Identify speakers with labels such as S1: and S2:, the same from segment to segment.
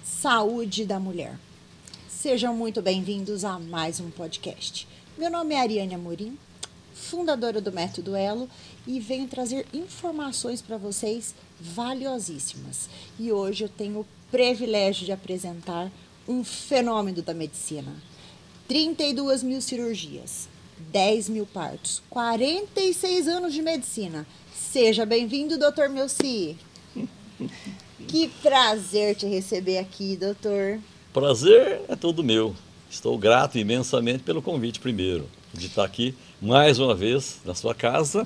S1: Saúde da mulher. Sejam muito bem-vindos a mais um podcast. Meu nome é Ariane Amorim, fundadora do Método Elo, e venho trazer informações para vocês valiosíssimas. E hoje eu tenho o privilégio de apresentar um fenômeno da medicina. 32 mil cirurgias, 10 mil partos, 46 anos de medicina. Seja bem-vindo, doutor Melci. Que prazer te receber aqui, doutor.
S2: Prazer é todo meu. Estou grato imensamente pelo convite primeiro, de estar aqui mais uma vez na sua casa,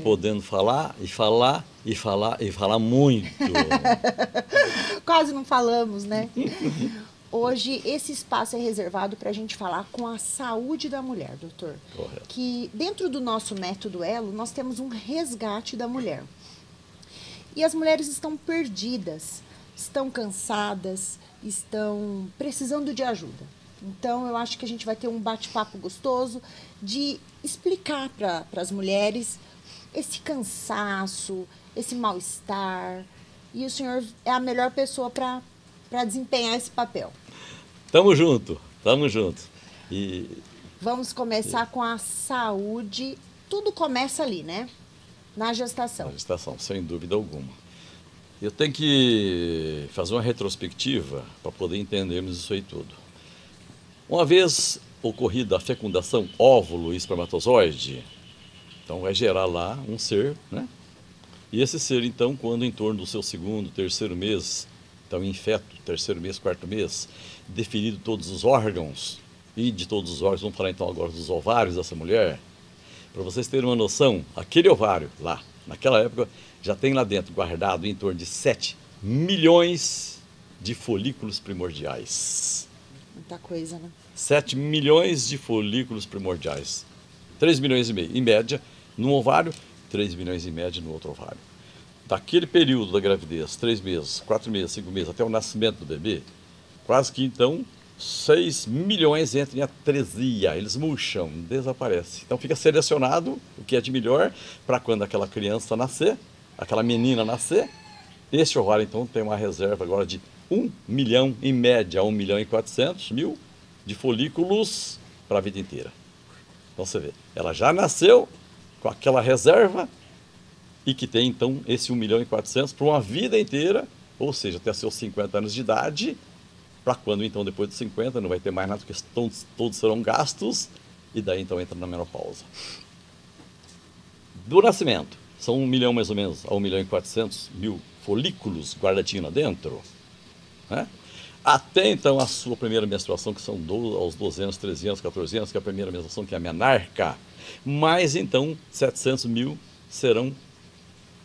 S2: podendo falar e falar e falar e falar muito.
S1: Quase não falamos, né? Hoje esse espaço é reservado para a gente falar com a saúde da mulher, doutor.
S2: Correto.
S1: Que dentro do nosso método Elo, nós temos um resgate da mulher. E as mulheres estão perdidas, estão cansadas, estão precisando de ajuda. Então, eu acho que a gente vai ter um bate-papo gostoso de explicar para as mulheres esse cansaço, esse mal-estar. E o senhor é a melhor pessoa para desempenhar esse papel.
S2: Tamo junto, tamo junto.
S1: Vamos começar com a saúde. Tudo começa ali, né? Na gestação.
S2: Na gestação, sem dúvida alguma. Eu tenho que fazer uma retrospectiva para poder entendermos isso aí tudo. Uma vez ocorrida a fecundação óvulo e espermatozoide, então vai gerar lá um ser, né? E esse ser, então, quando em torno do seu segundo, terceiro mês, então em feto, terceiro mês, quarto mês, definido todos os órgãos, e de todos os órgãos, vamos falar então agora dos ovários dessa mulher. Para vocês terem uma noção, aquele ovário lá, naquela época, já tem lá dentro guardado em torno de 7 milhões de folículos primordiais.
S1: Muita coisa, né?
S2: 7 milhões de folículos primordiais. 3 milhões e meio, em média, num ovário, 3 milhões em média no outro ovário. Daquele período da gravidez, 3 meses, 4 meses, 5 meses, até o nascimento do bebê, quase que então 6 milhões entram em atresia, eles murcham, desaparecem. Então fica selecionado o que é de melhor para quando aquela criança nascer, aquela menina nascer. Esse ovário então tem uma reserva agora de 1 milhão, em média, 1 milhão e 400 mil de folículos para a vida inteira. Então você vê, ela já nasceu com aquela reserva e que tem então esse 1 milhão e 400 para uma vida inteira, ou seja, até seus 50 anos de idade, para quando então depois dos 50 não vai ter mais nada, porque todos serão gastos, e daí então entra na menopausa. Do nascimento, são 1 milhão mais ou menos, a 1 milhão e 400 mil folículos guardadinhos lá dentro, né? Até então a sua primeira menstruação, que são aos 12 anos, 13 anos, 14 anos, que é a primeira menstruação, que é a menarca, mais então 700 mil serão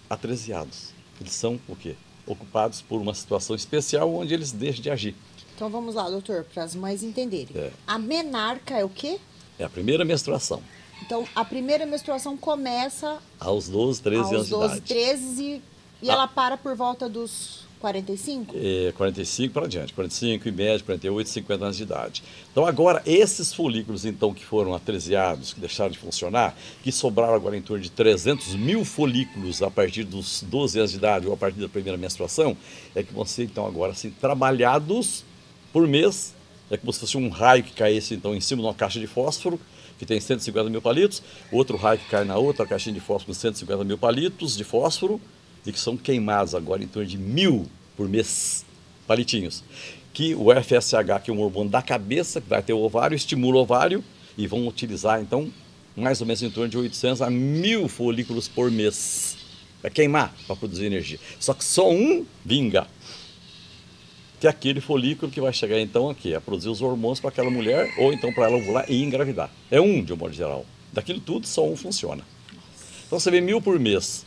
S2: atresiados. Eles são o quê? Ocupados por uma situação especial onde eles deixam de agir.
S1: Então vamos lá, doutor, para as mães entenderem. A menarca é o quê?
S2: É a primeira menstruação.
S1: Então, a primeira menstruação começa
S2: aos 12, 13 anos de idade.
S1: Aos 12, 13 e ela para por volta dos 45?
S2: 45 para adiante, 45 em média, 48, 50 anos de idade. Então agora, esses folículos então que foram atresiados, que deixaram de funcionar, que sobraram agora em torno de 300 mil folículos a partir dos 12 anos de idade ou a partir da primeira menstruação, é que vão ser então agora assim, trabalhados por mês. É como se fosse um raio que caísse então em cima de uma caixa de fósforo, que tem 150 mil palitos, outro raio que cai na outra caixinha de fósforo com 150 mil palitos de fósforo, e que são queimados agora em torno de 1.000 por mês, palitinhos. Que o FSH, que é um hormônio da cabeça, que vai ter o ovário, estimula o ovário, e vão utilizar então mais ou menos em torno de 800 a 1.000 folículos por mês. Vai queimar para produzir energia. Só que só um vinga. Que é aquele folículo que vai chegar então aqui, a produzir os hormônios para aquela mulher, ou então para ela ovular e engravidar. É um, de um modo geral. Daquilo tudo, só um funciona. Então você vê 1.000 por mês.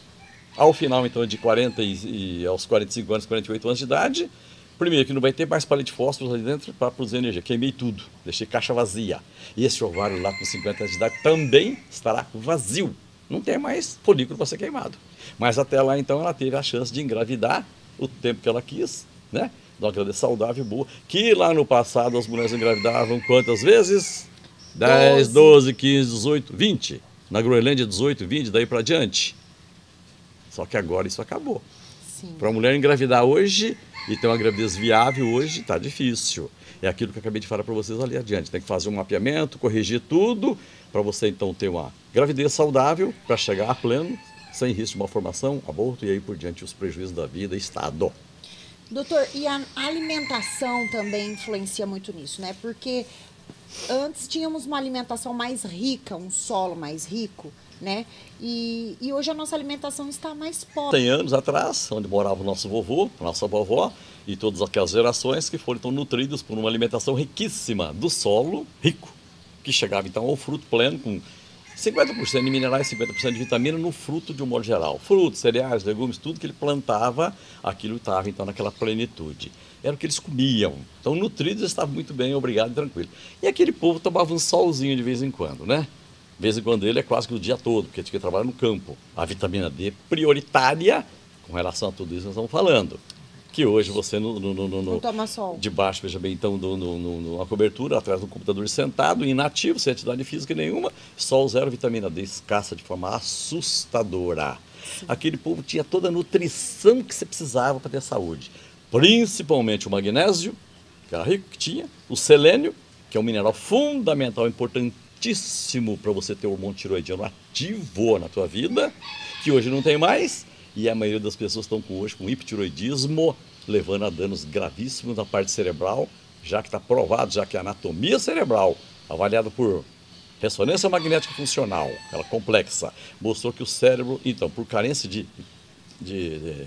S2: Ao final, então, de 40 e aos 45 anos, 48 anos de idade, primeiro que não vai ter mais palito de fósforo ali dentro para produzir energia. Queimei tudo, deixei caixa vazia. E esse ovário lá com 50 anos de idade também estará vazio. Não tem mais folículo para ser queimado. Mas até lá, então, ela teve a chance de engravidar o tempo que ela quis, né? De uma gravidez saudável e boa. Que lá no passado as mulheres engravidavam quantas vezes? 10, 12, 15, 18, 20. Na Groenlândia, 18, 20, daí para diante. Só que agora isso acabou. Para a mulher engravidar hoje, e ter uma gravidez viável hoje está difícil. É aquilo que eu acabei de falar para vocês ali adiante. Tem que fazer um mapeamento, corrigir tudo, para você então ter uma gravidez saudável, para chegar a pleno, sem risco de malformação, aborto e aí por diante os prejuízos da vida e estado.
S1: Doutor, e a alimentação também influencia muito nisso, né? Porque antes tínhamos uma alimentação mais rica, um solo mais rico, né? E hoje a nossa alimentação está mais pobre.
S2: 100 anos atrás, onde morava o nosso vovô, a nossa vovó e todas aquelas gerações que foram então nutridas por uma alimentação riquíssima do solo rico, que chegava então ao fruto pleno com 50% de minerais, 50% de vitamina no fruto de um modo geral. Frutos, cereais, legumes, tudo que ele plantava, aquilo estava então naquela plenitude. Era o que eles comiam. Então nutridos estavam muito bem, obrigado e tranquilo. E aquele povo tomava um solzinho de vez em quando, né? De vez em quando ele é quase que o dia todo, porque tinha que trabalhar no campo. A vitamina D prioritária com relação a tudo isso que nós estamos falando. Que hoje você
S1: não toma sol.
S2: Debaixo, veja bem, então, na cobertura, atrás do computador sentado, inativo, sem atividade física nenhuma, sol zero, vitamina D escassa de forma assustadora. Sim. Aquele povo tinha toda a nutrição que você precisava para ter saúde. Principalmente o magnésio, que era rico, que tinha, o selênio, que é um mineral fundamental, importantíssimo para você ter o hormônio tiroidiano ativo na tua vida, que hoje não tem mais. E a maioria das pessoas estão hoje com hipotiroidismo, levando a danos gravíssimos na parte cerebral, já que está provado, já que a anatomia cerebral, avaliada por ressonância magnética funcional, ela complexa, mostrou que o cérebro, então, por carência de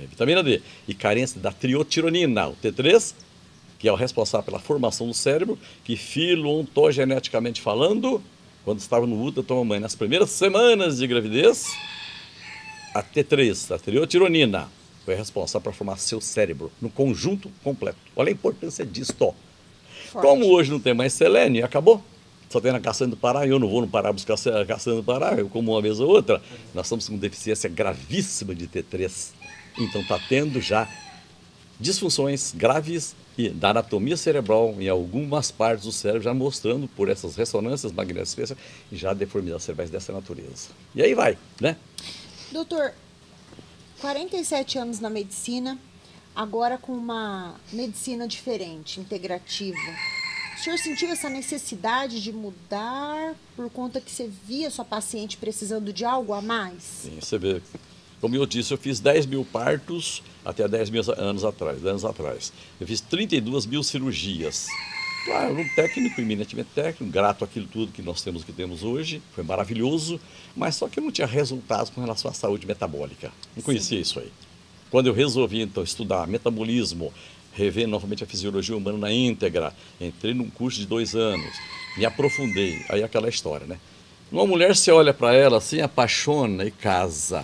S2: vitamina D e carência da triotironina, o T3, que é o responsável pela formação do cérebro, que filontogeneticamente falando, quando estava no útero da tua mãe, nas primeiras semanas de gravidez, a T3, a triotironina, foi responsável para formar seu cérebro no conjunto completo. Olha a importância disso. Forte. Como hoje não tem mais selênio, acabou. Só tem na caçamba do Pará, eu não vou no Pará buscar a caçamba do Pará, eu como uma vez ou outra. Nós estamos com deficiência gravíssima de T3. Então está tendo já disfunções graves da anatomia cerebral em algumas partes do cérebro, já mostrando por essas ressonâncias magnéticas e já deformidades cerebrais dessa natureza. E aí vai, né?
S1: Doutor, 47 anos na medicina, agora com uma medicina diferente, integrativa. O senhor sentiu essa necessidade de mudar por conta que você via sua paciente precisando de algo a mais?
S2: Sim, você vê. Como eu disse, eu fiz 10 mil partos até 10 mil anos atrás. Eu fiz 32 mil cirurgias. Claro, um técnico, eminentemente técnico, grato àquilo tudo que nós temos hoje, foi maravilhoso, mas só que eu não tinha resultados com relação à saúde metabólica. Não conhecia isso aí. Quando eu resolvi, então, estudar metabolismo, rever novamente a fisiologia humana na íntegra, entrei num curso de 2 anos, me aprofundei, aí aquela história, né? Uma mulher, você olha para ela assim, apaixona e casa.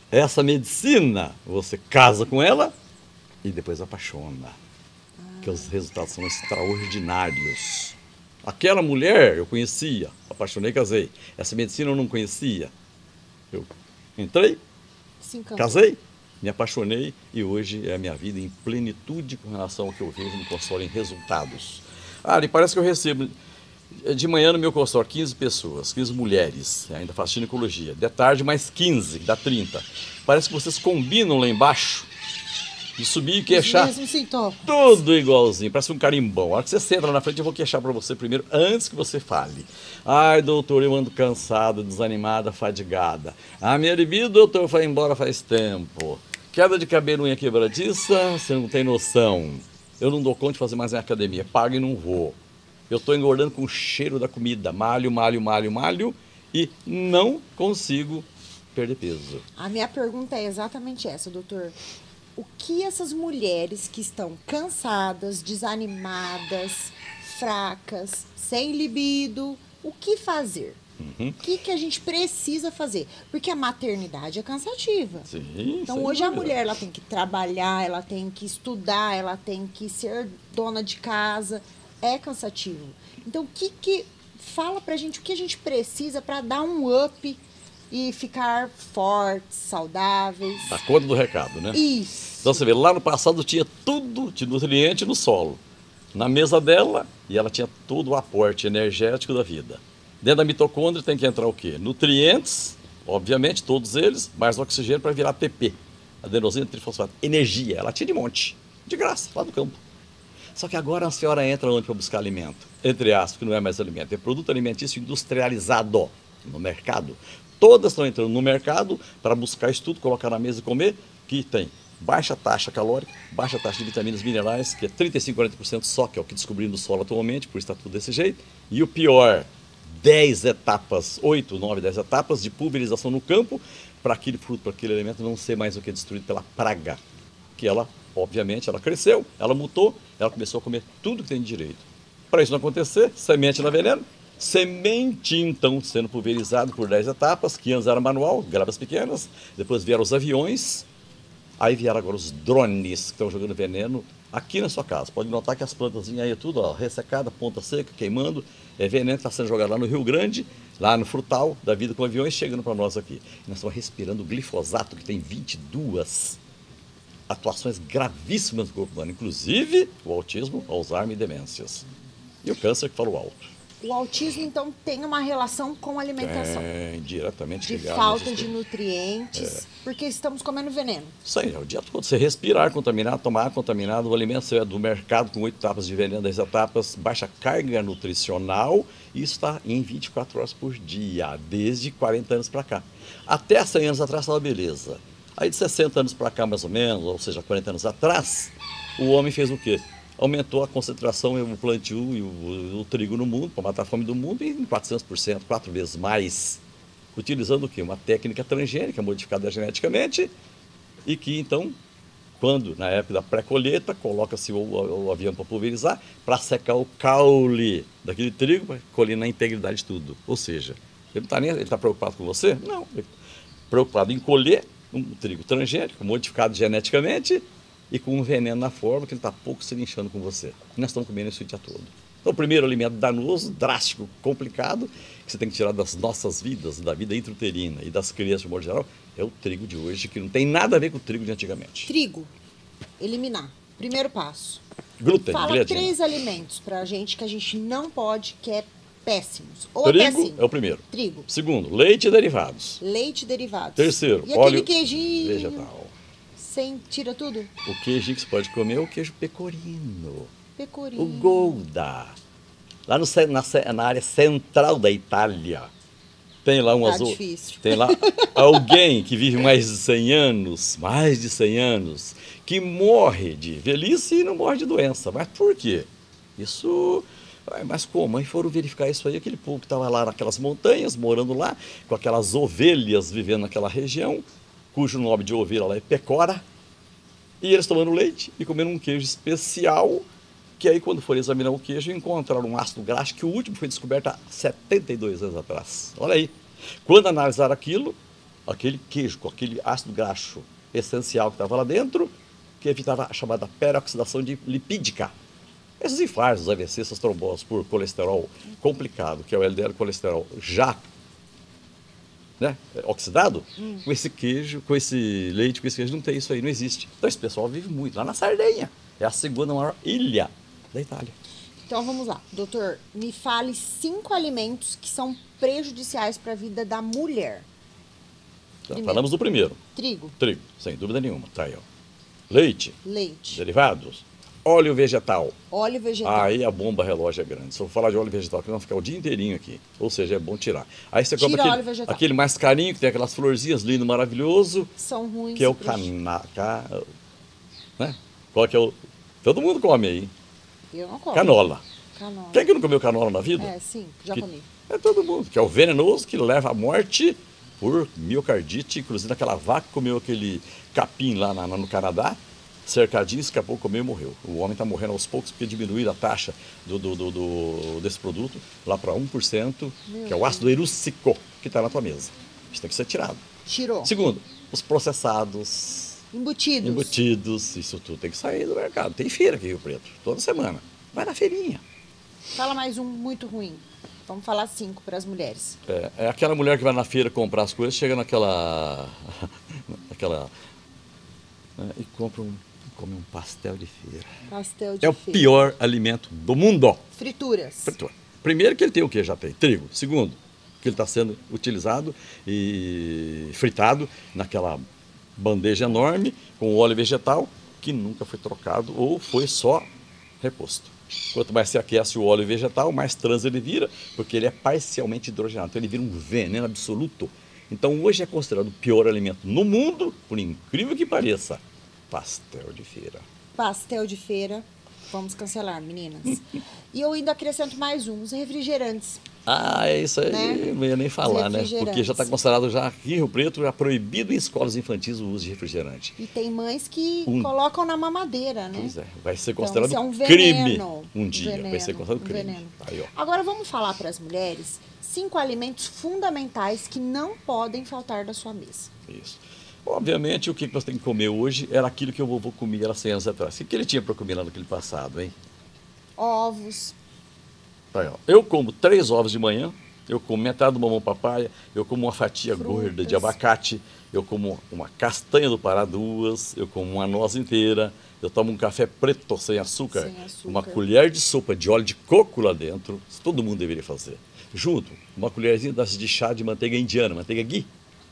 S2: Essa medicina, você casa com ela e depois apaixona. Que os resultados são extraordinários. Aquela mulher eu conhecia, apaixonei e casei. Essa medicina eu não conhecia. Eu entrei, casei, me apaixonei e hoje é a minha vida em plenitude com relação ao que eu vejo no consultório em resultados. E parece que eu recebo de manhã no meu consultório 15 pessoas, 15 mulheres, ainda faço ginecologia. De tarde mais 15, dá 30. Parece que vocês combinam lá embaixo. De subir e queixar, tudo igualzinho, parece um carimbão. A hora que você senta lá na frente, eu vou queixar para você primeiro, antes que você fale. Ai, doutor, eu ando cansada, desanimada, fadigada. Minha libido, doutor, foi embora faz tempo. Queda de cabelo, unha quebradiça, você não tem noção. Eu não dou conta de fazer mais em academia, pago e não vou. Eu estou engordando com o cheiro da comida, malho, e não consigo perder peso.
S1: A minha pergunta é exatamente essa, doutor. O que essas mulheres que estão cansadas, desanimadas, fracas, sem libido, o que fazer? O que a gente precisa fazer? Porque a maternidade é cansativa.
S2: Sim,
S1: então hoje a mulher ela tem que trabalhar, ela tem que estudar, ela tem que ser dona de casa. É cansativo. Então fala pra gente o que a gente precisa para dar um up e ficar fortes, saudáveis.
S2: Dá conta do recado, né?
S1: Isso.
S2: Então você vê, lá no passado tinha tudo de nutriente no solo. Na mesa dela, e ela tinha todo o aporte energético da vida. Dentro da mitocôndria tem que entrar o quê? Nutrientes, obviamente, todos eles, mais oxigênio para virar ATP. adenosina trifosfato, energia, ela tinha de monte, de graça, lá do campo. Só que agora a senhora entra onde para buscar alimento? Entre aspas, que não é mais alimento, é produto alimentício industrializado no mercado. Todas estão entrando no mercado para buscar isso tudo, colocar na mesa e comer, que tem baixa taxa calórica, baixa taxa de vitaminas minerais, que é 35, 40% só, que é o que descobrimos no solo atualmente, por isso está tudo desse jeito. E o pior, 10 etapas, 8, 9, 10 etapas de pulverização no campo, para aquele fruto, para aquele alimento não ser mais o que destruído pela praga. Que ela, obviamente, ela cresceu, ela mutou, ela começou a comer tudo que tem de direito. Para isso não acontecer, semente na veneno, semente então sendo pulverizado por 10 etapas, que antes era manual, gramas pequenas, depois vieram os aviões, aí vieram agora os drones que estão jogando veneno aqui na sua casa. Pode notar que as plantas aí tudo ó, ressecada, ponta seca, queimando, é veneno que está sendo jogado lá no Rio Grande, lá no frutal da vida com aviões chegando para nós aqui. E nós estamos respirando glifosato, que tem 22 atuações gravíssimas no corpo humano, inclusive o autismo, Alzheimer e demências. E o câncer que falou alto.
S1: O autismo, então, tem uma relação com a alimentação.
S2: É, diretamente
S1: de
S2: ligado.
S1: Falta de nutrientes, porque estamos comendo veneno.
S2: Isso aí, é o dia todo. Você respirar contaminado, tomar ar contaminado, o alimento é do mercado com 8 etapas de veneno, 10 etapas, baixa carga nutricional, e isso está em 24 horas por dia, desde 40 anos para cá. Até 100 anos atrás estava beleza. Aí de 60 anos para cá, mais ou menos, ou seja, 40 anos atrás, o homem fez o quê? Aumentou a concentração e o plantio e o trigo no mundo, para matar a fome do mundo, em 400%, 4 vezes mais. Utilizando o quê? Uma técnica transgênica, modificada geneticamente, e que então, quando, na época da pré-colheita, coloca-se o avião para pulverizar, para secar o caule daquele trigo, para colher na integridade de tudo. Ou seja, ele está preocupado com você? Não. Ele está preocupado em colher um trigo transgênico, modificado geneticamente, e com um veneno na forma que ele está pouco se linchando com você. E nós estamos comendo isso o dia todo. Então, o primeiro alimento danoso, drástico, complicado, que você tem que tirar das nossas vidas, da vida intrauterina e das crianças de modo geral, é o trigo de hoje, que não tem nada a ver com o trigo de antigamente.
S1: Trigo. Eliminar. Primeiro passo.
S2: Glúten,
S1: Fala
S2: gliadina.
S1: 3 alimentos pra gente que a gente não pode, que é péssimos. Ou
S2: Trigo
S1: péssimo.
S2: é o primeiro.
S1: Trigo.
S2: Segundo, leite e derivados.
S1: Leite e derivados.
S2: Terceiro,
S1: e
S2: óleo
S1: aquele queijinho
S2: vegetal.
S1: sem tira tudo?
S2: O queijinho que você pode comer é o queijo pecorino.
S1: Pecorino.
S2: O Gouda. Lá na área central da Itália. Tem lá
S1: Tá difícil.
S2: tem lá alguém que vive mais de 100 anos, que morre de velhice e não morre de doença. Mas por quê? Isso... Mas como? Aí foram verificar isso aí, aquele povo que estava lá naquelas montanhas, morando lá, com aquelas ovelhas vivendo naquela região, cujo nome de ovelha lá é pecora, e eles tomando leite e comendo um queijo especial, que aí quando foram examinar o queijo, encontraram um ácido graxo, que o último foi descoberto há 72 anos atrás. Olha aí. Quando analisaram aquilo, aquele queijo com aquele ácido graxo essencial que estava lá dentro, que evitava a chamada peroxidação lipídica. Esses infartos, os AVC, essas tromboses por colesterol complicado, que é o LDL colesterol já oxidado, com esse queijo, com esse leite, com esse queijo, não tem isso aí, não existe. Então esse pessoal vive muito, lá na Sardenha, é a segunda maior ilha da Itália.
S1: Então vamos lá, doutor, me fale 5 alimentos que são prejudiciais para a vida da mulher.
S2: Já falamos do primeiro.
S1: Trigo.
S2: Trigo, sem dúvida nenhuma. Tá aí, ó. Leite.
S1: Leite.
S2: Derivados. Óleo vegetal.
S1: Óleo vegetal.
S2: Aí a bomba relógio é grande. Se eu falar de óleo vegetal, que nós vamos ficar o dia inteirinho aqui. Ou seja, é bom tirar. Aí você
S1: Tira
S2: compra
S1: óleo vegetal.
S2: aquele mais carinho, que tem aquelas florzinhas lindo, maravilhoso.
S1: São ruins.
S2: Que é o né? Qual que é o... Todo mundo come aí.
S1: Eu não como.
S2: Canola.
S1: Canola.
S2: Quem que não comeu canola na vida?
S1: É, sim, já comi.
S2: É todo mundo. Que é o venenoso que leva à morte por miocardite. Inclusive aquela vaca que comeu aquele capim lá no Canadá. Cercadinho, escapou, comeu e morreu. O homem está morrendo aos poucos porque diminuíram a taxa desse produto lá para 1%, que é o ácido erucico, que está na tua mesa. Isso tem que ser tirado.
S1: Tirou.
S2: Segundo, os processados,
S1: Embutidos.
S2: isso tudo tem que sair do mercado. Tem feira aqui em Rio Preto, toda semana. Vai na feirinha.
S1: Fala mais um muito ruim. Vamos falar 5 para as mulheres.
S2: É aquela mulher que vai na feira comprar as coisas, chega naquela e come um pastel de feira.
S1: Pastel de
S2: É o
S1: feira.
S2: pior alimento do mundo.
S1: Frituras.
S2: Fritura. Primeiro que ele tem o que já tem? Trigo. Segundo, que ele está sendo utilizado e fritado naquela bandeja enorme com óleo vegetal que nunca foi trocado ou foi só reposto. Quanto mais se aquece o óleo vegetal, mais trans ele vira, porque ele é parcialmente hidrogenado. Então ele vira um veneno absoluto. Então hoje é considerado o pior alimento no mundo, por incrível que pareça, pastel de feira.
S1: Pastel de feira. Vamos cancelar, meninas. E eu ainda acrescento mais um, os refrigerantes.
S2: Ah, é isso aí,
S1: Né?
S2: não ia nem falar, né? Porque já está
S1: Refrigerantes.
S2: considerado já aqui em Rio Preto, já proibido em escolas infantis o uso de refrigerante.
S1: E tem mães que colocam na mamadeira, né?
S2: Pois é, vai ser
S1: Então,
S2: considerado
S1: isso é um
S2: crime
S1: veneno,
S2: um dia. Vai
S1: veneno,
S2: ser considerado crime.
S1: veneno.
S2: Aí, ó.
S1: Agora vamos falar para as mulheres 5 alimentos fundamentais que não podem faltar da sua mesa.
S2: Isso. Obviamente, o que você tem que comer hoje era aquilo que o vovô comia há 100 anos atrás. O que ele tinha para comer lá naquele passado, hein?
S1: Ovos,
S2: Aí, ó. Eu como 3 ovos de manhã, eu como metade do mamão papaya, eu como uma fatia gorda de
S1: Frutas.
S2: abacate, eu como uma castanha do Pará 2, eu como uma noz inteira, eu tomo um café preto sem açúcar,
S1: Sem açúcar.
S2: uma colher de sopa de óleo de coco lá dentro, isso todo mundo deveria fazer. Junto, uma colherzinha de chá de manteiga indiana, manteiga ghee,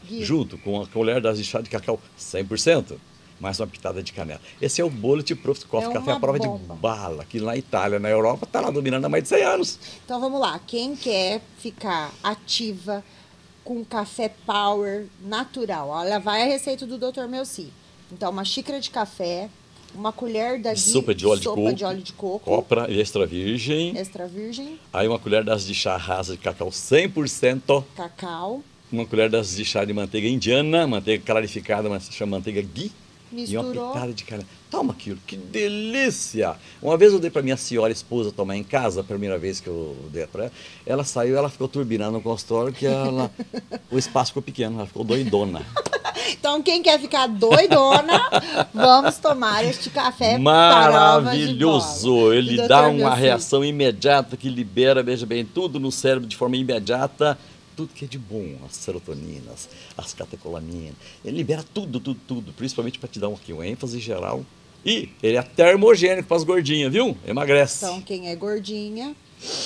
S1: Ghee.
S2: junto com a colher de chá de cacau 100%, mais uma pitada de canela. Esse é o Bulletproof Coffee
S1: É
S2: Café à
S1: uma
S2: prova
S1: bomba.
S2: de bala, que na Itália, na Europa, está lá dominando há mais de 100 anos.
S1: Então vamos lá, quem quer ficar ativa com café power natural, olha, vai a receita do Dr. Melci. Então uma xícara de café, uma colher da Ghee,
S2: Sopa de óleo
S1: de óleo de coco,
S2: copra extra virgem,
S1: extra virgem,
S2: aí uma colher das de chá rasa de cacau 100%,
S1: cacau,
S2: uma colher das de chá de manteiga indiana, manteiga clarificada, mas chama manteiga ghee, e uma
S1: misturou.
S2: pitada de canela. Toma aquilo, que delícia! Uma vez eu dei para minha senhora esposa tomar em casa, a primeira vez que eu dei para ela, ela saiu, ela ficou turbinando no consultório, que o espaço ficou pequeno, ela ficou doidona.
S1: Então quem quer ficar doidona, vamos tomar este café
S2: Maravilhoso!
S1: E
S2: Ele
S1: Dr.
S2: dá uma
S1: Melci?
S2: reação imediata que libera, veja bem, tudo no cérebro de forma imediata, tudo que é de bom, as serotoninas, as catecolaminas. Ele libera tudo, tudo, tudo, principalmente para te dar aqui uma ênfase geral. E ele é termogênico para as gordinhas, viu? Emagrece.
S1: Então quem é gordinha,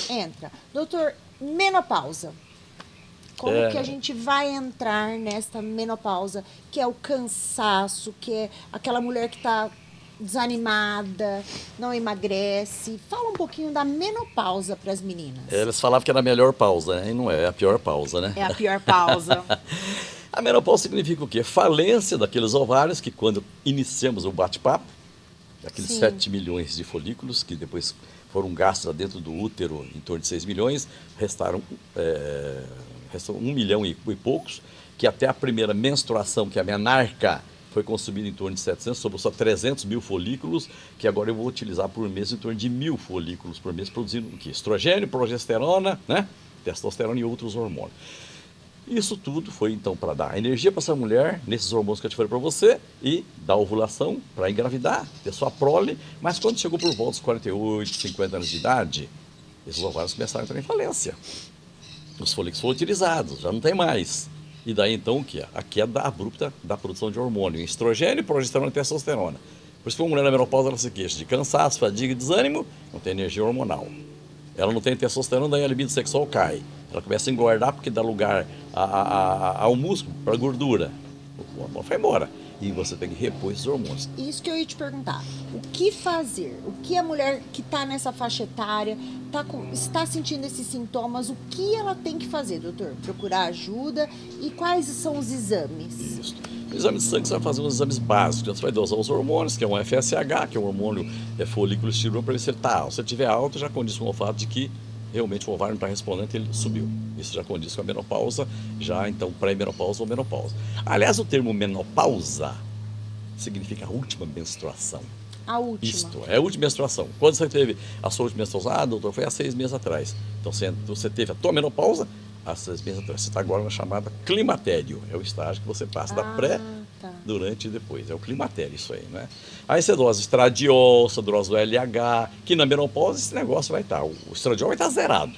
S1: entra. Doutor, menopausa. Como que a gente vai entrar nesta menopausa, que é o cansaço, que é aquela mulher que está desanimada, não emagrece. Fala um pouquinho da menopausa para as meninas.
S2: Eles falavam que era a melhor pausa, né? E não é, é a pior pausa, né?
S1: É a pior pausa.
S2: A menopausa significa o quê? Falência daqueles ovários que quando iniciamos o bate-papo, aqueles
S1: Sim.
S2: 7 milhões de folículos que depois foram gastos lá dentro do útero, em torno de 6 milhões, restam 1 milhão e poucos, que até a primeira menstruação, que é a menarca, foi consumida em torno de 700, sobrou só 300 mil folículos, que agora eu vou utilizar por mês em torno de 1.000 folículos por mês, produzindo o quê? Estrogênio, progesterona, né? Testosterona e outros hormônios. Isso tudo foi então para dar energia para essa mulher, nesses hormônios que eu te falei para você, e dar ovulação para engravidar, ter sua prole, mas quando chegou por volta dos 48, 50 anos de idade, esses ovários começaram a entrar em falência. Os folículos foram utilizados, já não tem mais. E daí então o que? A queda abrupta da produção de hormônio, estrogênio, progesterona e testosterona. Por isso que uma mulher na menopausa ela se queixa de cansaço, fadiga e desânimo, não tem energia hormonal. Ela não tem testosterona, daí a libido sexual cai. Ela começa a engordar porque dá lugar ao músculo, para a gordura. O hormônio vai embora. E você tem que repor esses hormônios.
S1: Isso que eu ia te perguntar. O que fazer? O que a mulher que está nessa faixa etária está sentindo esses sintomas? O que ela tem que fazer, doutor? Procurar ajuda? E quais são os exames?
S2: Isso. O exame de sangue você vai fazer uns exames básicos. Você vai dosar os hormônios, que é um FSH, que é um hormônio folículo estímulo, para ver se ele está alto. Se ele estiver alto, já condiz com o fato de que realmente o ovário não está respondendo, ele subiu. Isso já condiz com a menopausa, já então pré-menopausa ou menopausa. Aliás, o termo menopausa significa a última menstruação.
S1: A última.
S2: Isto, é a última menstruação. Quando você teve a sua última menstruação? Ah, doutor, foi há 6 meses atrás. Então você teve a tua menopausa há 6 meses atrás. Você está agora na chamada climatério. É o estágio que você passa da pré,
S1: tá.
S2: durante e depois. É o climatério isso aí, né? Aí você dosa estradiol, você dosa o LH, que na menopausa esse negócio vai estar. O estradiol vai estar zerado.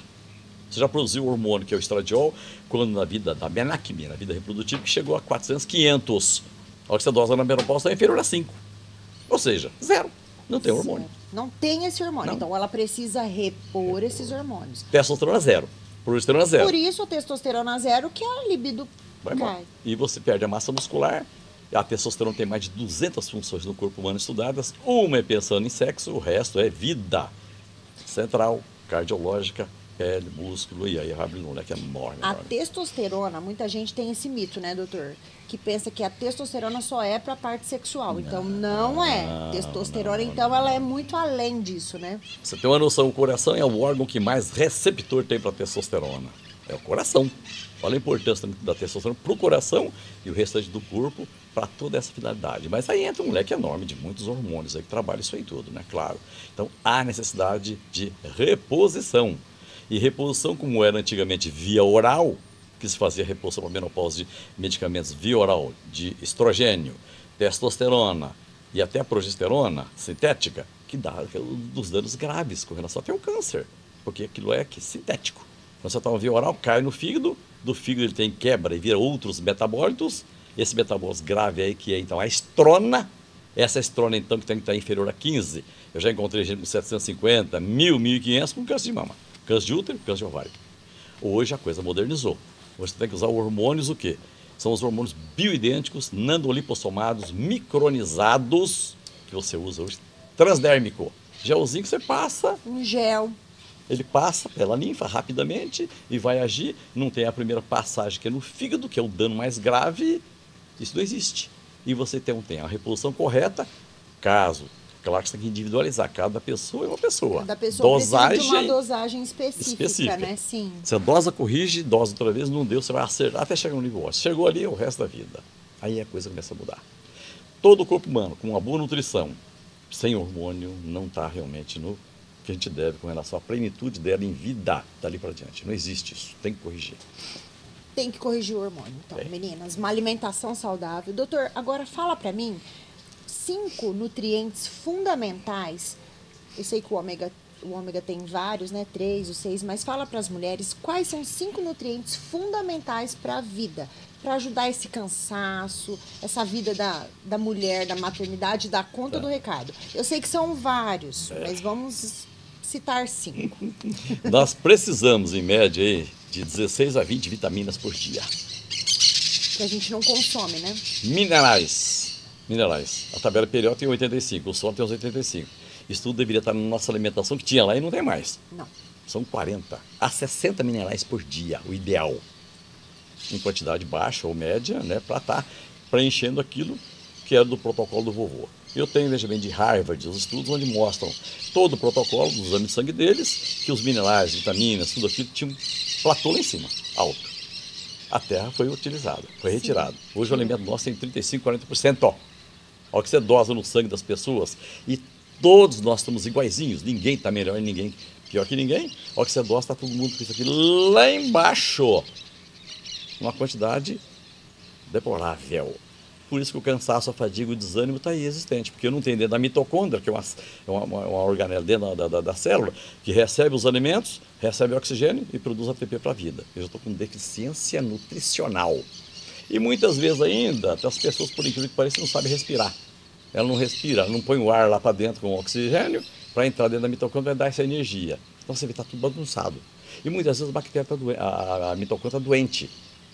S2: Você já produziu o hormônio, que é o estradiol, quando na vida da menacmia, na vida reprodutiva, que chegou a 400, 500. A hora que você dosa na menopausa está inferior a 5. Ou seja, zero. Não tem hormônio.
S1: Não tem esse hormônio.
S2: Não.
S1: Então ela precisa repor esses hormônios.
S2: Testosterona zero. Progesterona zero.
S1: Por isso a testosterona zero, que a libido
S2: Vai embora.
S1: cai.
S2: E você perde a massa muscular, A testosterona tem mais de 200 funções no corpo humano estudadas. Uma é pensando em sexo, o resto é vida central, cardiológica, pele, músculo, e aí abre um moleque enorme.
S1: A testosterona, muita gente tem esse mito, né, doutor? Que pensa que a testosterona só é para a parte sexual. Então, não é. Testosterona, então, ela é muito além disso, né?
S2: Você tem uma noção, o coração é o órgão que mais receptor tem para testosterona. É o coração. Olha a importância da testosterona para o coração e o restante do corpo para toda essa finalidade. Mas aí entra um leque enorme de muitos hormônios aí que trabalham isso aí tudo, né? Claro. Então, há necessidade de reposição. E reposição, como era antigamente via oral, que se fazia reposição para menopausa de medicamentos via oral, de estrogênio, testosterona e até progesterona sintética, que dá dos danos graves com relação até ao câncer, porque aquilo é sintético. Quando você toma via oral, cai no fígado, do fígado ele tem quebra e vira outros metabólitos, esse metabólito grave aí que é então a estrona, essa estrona então que tem que estar inferior a 15, eu já encontrei gente com 750, 1000, 1500 com câncer de mama. Câncer de útero, câncer de ovário. Hoje a coisa modernizou. Hoje você tem que usar hormônios o quê? São os hormônios bioidênticos, nanolipossomados, micronizados, que você usa hoje, transdérmico. Gelzinho que você passa.
S1: Um gel.
S2: Ele passa pela linfa rapidamente e vai agir. Não tem a primeira passagem que é no fígado, que é o dano mais grave. Isso não existe. E você tem a reposição correta, caso. Claro que você tem que individualizar. Cada pessoa é uma pessoa.
S1: Cada pessoa
S2: dosagem
S1: precisa de uma dosagem específica, né? Sim.
S2: Você dosa, corrige, dosa outra vez, não deu, você vai acertar até chegar no nível ósseo. Chegou ali, é o resto da vida. Aí a coisa começa a mudar. Todo o corpo humano, com uma boa nutrição, sem hormônio, não está realmente no que a gente deve com relação à plenitude dela em vida dali para diante. Não existe isso. Tem que corrigir.
S1: Tem que corrigir o hormônio, então, meninas. Uma alimentação saudável. Doutor, agora fala para mim 5 nutrientes fundamentais. Eu sei que o ômega tem vários, né? 3 ou 6, mas fala para as mulheres quais são 5 nutrientes fundamentais para a vida, para ajudar esse cansaço, essa vida da mulher, da maternidade, dar conta do recado. Eu sei que são vários, mas vamos citar 5.
S2: Nós precisamos, em média, aí, de 16 a 20 vitaminas por dia.
S1: Que a gente não consome, né?
S2: Minerais. A tabela periódica tem 85, o solo tem uns 85. Isso tudo deveria estar na nossa alimentação, que tinha lá e não tem mais.
S1: Não.
S2: São 40 a 60 minerais por dia, o ideal. Em quantidade baixa ou média, né, para estar preenchendo aquilo que era do protocolo do vovô. Eu tenho, veja bem, de Harvard, os estudos onde mostram todo o protocolo do exame de sangue deles, que os minerais, vitaminas, tudo aquilo tinha um platô lá em cima, alto. A terra foi utilizada, foi retirada. Hoje o alimento nosso tem 35, 40%. Olha o que você dosa no sangue das pessoas. E todos nós estamos iguaizinhos. Ninguém está melhor e ninguém pior que ninguém. Olha o que você dosa, está todo mundo com isso aqui lá embaixo. Uma quantidade deplorável. Por isso que o cansaço, a fadiga, o desânimo está aí existente. Porque eu não tenho dentro da mitocôndria, que é uma organela dentro da célula, que recebe os alimentos, recebe oxigênio e produz ATP para a vida. Eu já estou com deficiência nutricional. E muitas vezes ainda, até as pessoas, por incrível que pareça, não sabem respirar. Ela não respira, ela não põe o ar lá para dentro com o oxigênio para entrar dentro da mitocôndria e dar essa energia. Então você vê que está tudo bagunçado. E muitas vezes a bactéria está doente, a mitocôndria está doente.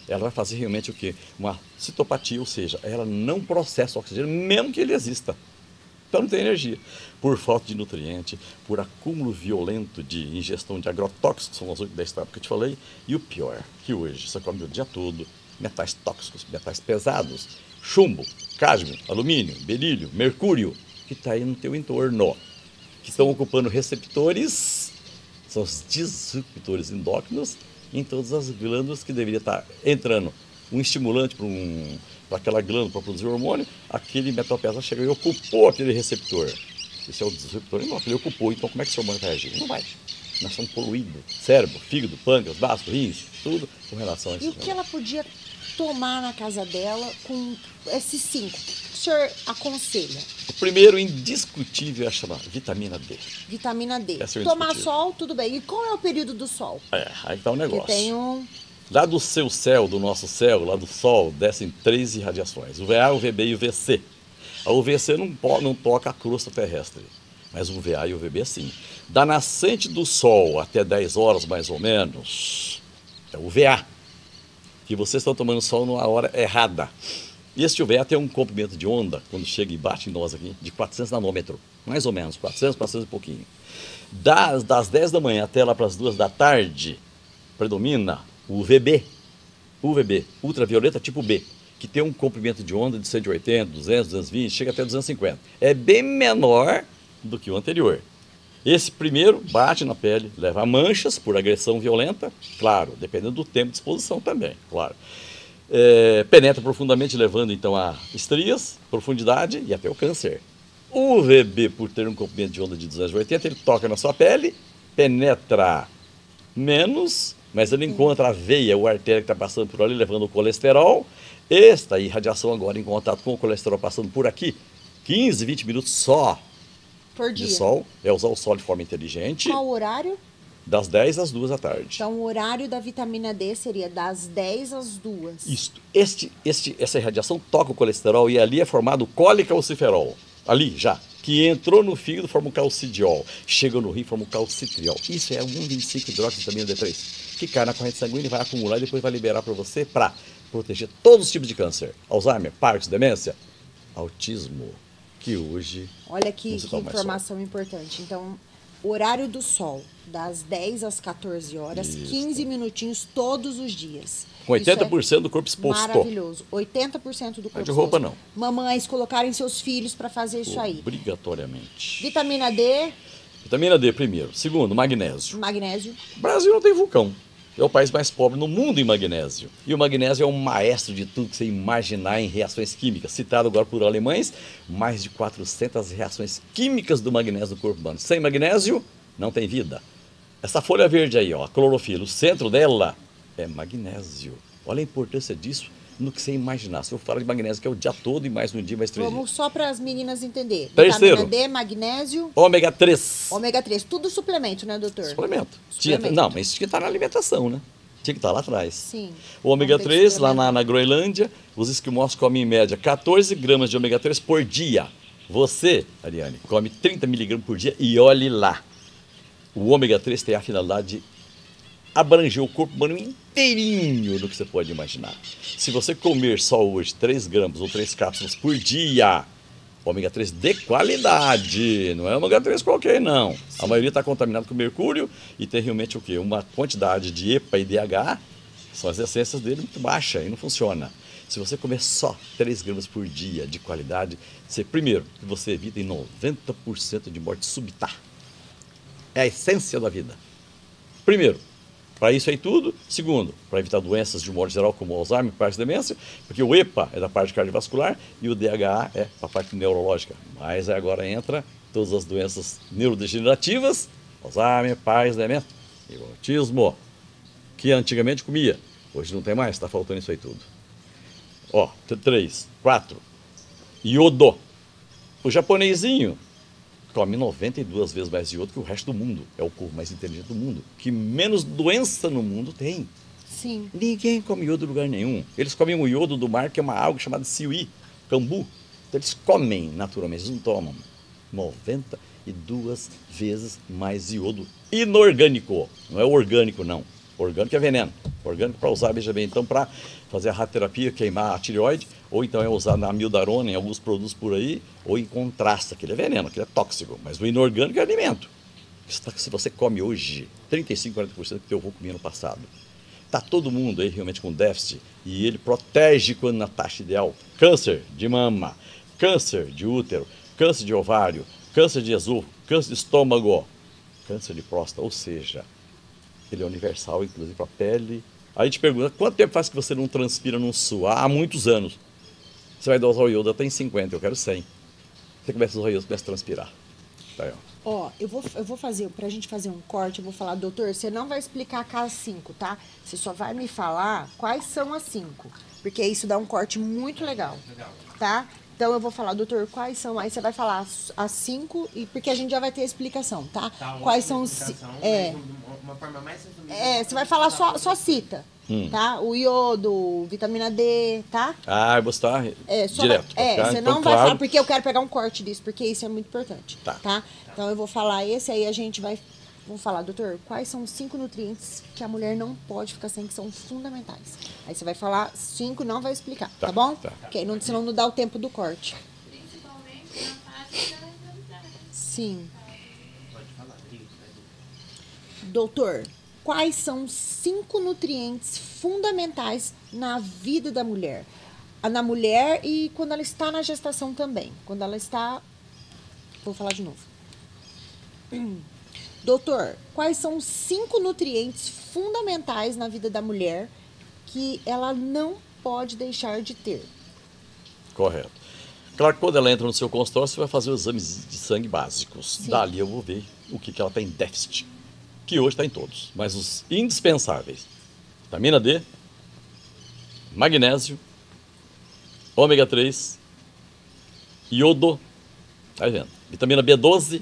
S2: Ela vai fazer realmente o quê? Uma citopatia, ou seja, ela não processa o oxigênio, mesmo que ele exista. Então não tem energia. Por falta de nutriente, por acúmulo violento de ingestão de agrotóxicos, são as 8, 10 etapas que eu te falei, e o pior, que hoje você come o dia todo, metais tóxicos, metais pesados, chumbo, cádmio, alumínio, berílio, mercúrio, que está aí no teu entorno, que estão ocupando receptores, são os disruptores endócrinos, em todas as glândulas que deveria estar entrando um estimulante para aquela glândula para produzir hormônio, aquele metal pesado chegou e ocupou aquele receptor. Esse é o disruptor endócrino, ele ocupou, então como é que esse hormônio vai agir? Não vai. Nós somos poluídos, cérebro, fígado, pâncreas, baço, rins, tudo com relação a isso.
S1: E o que ela podia tomar na casa dela com esses 5? O senhor aconselha?
S2: O primeiro indiscutível é chamar vitamina D.
S1: Vitamina D.
S2: É
S1: Tomar sol, tudo bem. E qual é o período do sol?
S2: Aí está o negócio.
S1: Que tem um...
S2: Lá do seu céu, do nosso céu, lá do Sol, descem 3 irradiações. O VA, o VB e o VC. A UVC não toca a crosta terrestre, mas o VA e o VB sim. Da nascente do Sol até 10 horas mais ou menos, é o VA, que vocês estão tomando sol na hora errada. E esse UVA tem um comprimento de onda, quando chega e bate em nós aqui, de 400 nanômetros. Mais ou menos, 400 e pouquinho. Das 10 da manhã até lá para as 2 da tarde, predomina o UVB. UVB, ultravioleta tipo B, que tem um comprimento de onda de 180, 200, 220, chega até 250. É bem menor do que o anterior. Esse primeiro bate na pele, leva a manchas por agressão violenta, claro, dependendo do tempo de exposição também, claro. Penetra profundamente, levando então a estrias, profundidade e até o câncer. O UVB, por ter um comprimento de onda de 280, ele toca na sua pele, penetra menos, mas ele encontra a veia, o artéria que está passando por ali, levando o colesterol. Esta irradiação agora em contato com o colesterol passando por aqui, 15, 20 minutos só
S1: Por dia.
S2: de sol. É usar o sol de forma inteligente.
S1: Qual o horário?
S2: Das 10 às 2 da tarde.
S1: Então, o horário da vitamina D seria das 10 às 2.
S2: Isto. Essa irradiação toca o colesterol e ali é formado o colecalciferol. Ali já. Que entrou no fígado, forma o calcidiol. Chega no rim, forma o calcitriol. Isso é 1,25 hidroxivitamina D3. Que cai na corrente sanguínea e vai acumular e depois vai liberar para você para proteger todos os tipos de câncer. Alzheimer, Parkinson, demência, autismo, que hoje...
S1: Olha que informação importante. Então, o horário do sol, das 10 às 14 horas,
S2: Isso.
S1: 15 minutinhos todos os dias.
S2: Com 80% do corpo exposto.
S1: Maravilhoso. 80% do corpo
S2: Não é de roupa,
S1: exposto.
S2: não.
S1: Mamães colocarem seus filhos para fazer isso aí.
S2: Obrigatoriamente.
S1: Vitamina D,
S2: Vitamina D primeiro. Segundo, magnésio.
S1: magnésio.
S2: O Brasil não tem vulcão. É o país mais pobre no mundo em magnésio. E o magnésio é um maestro de tudo que você imaginar em reações químicas. Citado agora por alemães, mais de 400 reações químicas do magnésio no corpo humano. Sem magnésio, não tem vida. Essa folha verde aí, ó, a clorofila, o centro dela é magnésio. Olha a importância disso no que você imaginar. Se eu falar de magnésio, que é o dia todo e mais um dia, mais 3 dias.
S1: Vamos só para as meninas entenderem.
S2: Terceiro.
S1: Vitamina D, magnésio,
S2: Ômega 3.
S1: ômega 3. Tudo suplemento, né, doutor?
S2: Suplemento.
S1: Suplemento.
S2: Não, mas isso tinha que estar na alimentação, né? Tinha que estar lá atrás.
S1: Sim.
S2: O ômega
S1: Vamos ter que
S2: 3, lá
S1: suplementar.
S2: na Groenlândia, os esquimós comem em média 14 gramas de ômega 3 por dia. Você, Ariane, come 30 miligramas por dia e olhe lá. O ômega 3 tem a finalidade de abranger o corpo humano inteirinho do que você pode imaginar. Se você comer só hoje 3 gramas ou 3 cápsulas por dia, ômega 3 de qualidade, não é ômega 3 qualquer não. A maioria está contaminado com mercúrio e tem realmente o quê? Uma quantidade de EPA e DHA, são as essências dele, muito baixa e não funciona. Se você comer só 3 gramas por dia de qualidade, primeiro, você evita em 90% de morte súbita. É a essência da vida. Primeiro, para isso aí tudo. Segundo, para evitar doenças de um modo geral, como Alzheimer, Parkinson, demência, porque o EPA é da parte cardiovascular e o DHA é da parte neurológica. Mas agora entra todas as doenças neurodegenerativas, Alzheimer, Parkinson, demência e o autismo, que antigamente comia. Hoje não tem mais, está faltando isso aí tudo. Ó, 3, 4, iodo. O japonesinho come 92 vezes mais iodo que o resto do mundo. É o povo mais inteligente do mundo, que menos doença no mundo tem.
S1: Sim.
S2: Ninguém come iodo em lugar nenhum. Eles comem o iodo do mar, que é uma alga chamada siuí, cambu. Então eles comem naturalmente, eles não tomam. 92 vezes mais iodo inorgânico. Não é orgânico, não. Orgânico é veneno. Orgânico para usar, veja bem, então para fazer a radioterapia, queimar a tireoide, ou então é usar na amiodarona em alguns produtos por aí, ou em contraste, aquele é veneno, aquele é tóxico, mas o inorgânico é alimento. Se você come hoje 35, 40% do que eu vou comer no passado, está todo mundo aí realmente com déficit, e ele protege quando na taxa ideal. Câncer de mama, câncer de útero, câncer de ovário, câncer de esôfago, câncer de estômago, câncer de próstata, ou seja, ele é universal, inclusive para a pele. Aí a gente pergunta, quanto tempo faz que você não transpira, não sua? Há muitos anos. Você vai usar o iodo, eu tenho 50, eu quero 100. Você começa a usar o iodo, começa a transpirar. Tá aí, ó.
S1: Ó, eu vou fazer, pra gente fazer um corte, eu vou falar, doutor, você não vai explicar as 5, tá? Você só vai me falar quais são as 5. Porque isso dá um corte muito legal, tá? Então eu vou falar, doutor, quais são, aí você vai falar as 5, e porque a gente já vai ter a explicação, tá? Quais são os...
S3: Uma forma mais resumida.
S1: você vai falar só cita, tá? O iodo, vitamina D, tá?
S2: Ah, eu vou estar direto.
S1: Você
S2: então,
S1: não vai
S2: claro.
S1: falar, porque eu quero pegar um corte disso, porque isso é muito importante,
S2: Tá.
S1: tá? Então eu vou falar esse, aí a gente vai Vamos falar, doutor, quais são os 5 nutrientes que a mulher não pode ficar sem, que são fundamentais? Aí você vai falar 5, não vai explicar, tá bom?
S2: Tá.
S1: Porque senão não dá o tempo do corte.
S4: Principalmente na fase da gravidez.
S1: Sim.
S3: Pode falar, Adri.
S1: Doutor, quais são os 5 nutrientes fundamentais na vida da mulher? Na mulher e quando ela está na gestação também. Quando ela está... Vou falar de novo. Doutor, quais são os 5 nutrientes fundamentais na vida da mulher que ela não pode deixar de ter?
S2: Correto. Claro que quando ela entra no seu consultório, você vai fazer os exames de sangue básicos.
S1: Sim.
S2: Dali eu vou ver o que ela tem em déficit, que hoje está em todos. Mas os indispensáveis: vitamina D, magnésio, ômega 3, iodo, tá vendo? Vitamina B12,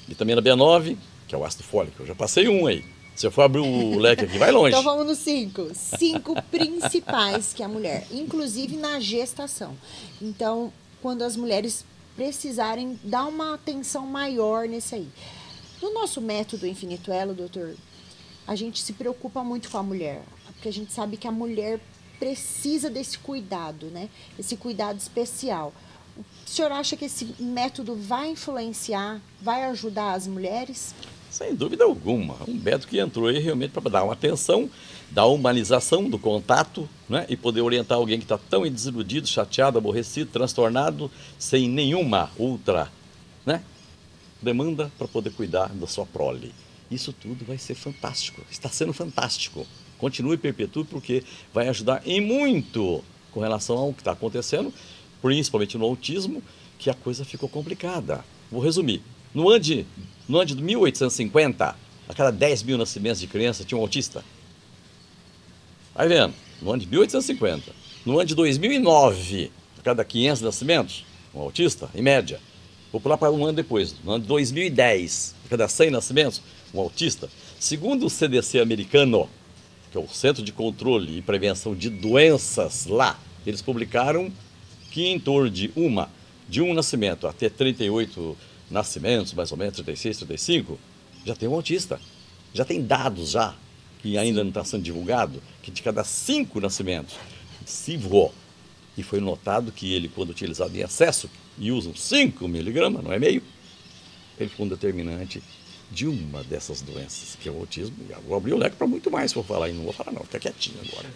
S2: vitamina B9, que é o ácido fólico. Eu já passei um aí. Se eu for abrir o leque aqui, vai longe.
S1: Então vamos nos 5. 5 principais que a mulher, inclusive na gestação. Então, quando as mulheres precisarem dar uma atenção maior nesse aí. No nosso método Infinito Elo, doutor, a gente se preocupa muito com a mulher, porque a gente sabe que a mulher precisa desse cuidado, né? Esse cuidado especial. O senhor acha que esse método vai influenciar, vai ajudar as mulheres?
S2: Sem dúvida alguma. Um método que entrou aí realmente para dar uma atenção, dar humanização do contato, né? E poder orientar alguém que está tão desiludido, chateado, aborrecido, transtornado, sem nenhuma outra, né, demanda para poder cuidar da sua prole. Isso tudo vai ser fantástico. Está sendo fantástico. Continue e perpetue, porque vai ajudar em muito com relação ao que está acontecendo, principalmente no autismo, que a coisa ficou complicada. Vou resumir. No ano de 1850, a cada 10 mil nascimentos de criança tinha um autista. Aí vendo, no ano de 1850. No ano de 2009, a cada 500 nascimentos, um autista, em média. Vou pular para um ano depois, no ano de 2010, a cada 100 nascimentos, um autista. Segundo o CDC americano, que é o Centro de Controle e Prevenção de Doenças lá, eles publicaram que em torno de um nascimento até 38 nascimentos, mais ou menos 36, 35, já tem um autista. Já tem dados já, que ainda não está sendo divulgado, que de cada 5 nascimentos, e foi notado que ele, quando utilizado em excesso, e usam 5 miligramas, não é meio, ele foi um determinante de uma dessas doenças, que é o autismo. E eu vou abrir o leque para muito mais, se for falar, e não vou falar não, fica quietinho agora.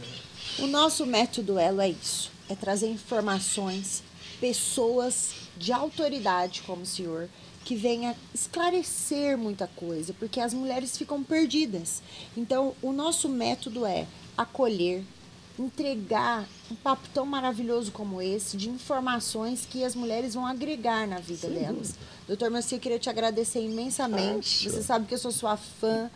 S1: O nosso método Elo é isso, é trazer informações, pessoas de autoridade como o senhor, que venha esclarecer muita coisa, porque as mulheres ficam perdidas. Então, o nosso método é acolher, entregar um papo tão maravilhoso como esse, de informações que as mulheres vão agregar na vida delas. Doutor Melci, eu queria te agradecer imensamente. Você sabe que eu sou sua fã.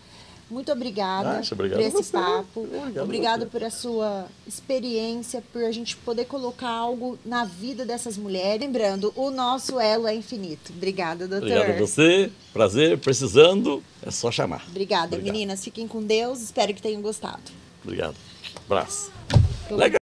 S1: Muito obrigada
S2: Obrigado
S1: por esse
S2: a você.
S1: papo.
S2: Obrigado a
S1: Obrigada
S2: você.
S1: por a sua experiência, por a gente poder colocar algo na vida dessas mulheres. Lembrando, o nosso elo é infinito. Obrigada, doutor.
S2: Obrigado a você, prazer, precisando, é só chamar.
S1: Obrigada,
S2: Obrigado.
S1: meninas. Fiquem com Deus. Espero que tenham gostado.
S2: Obrigado. Abraço.
S1: Tô-
S2: Legal.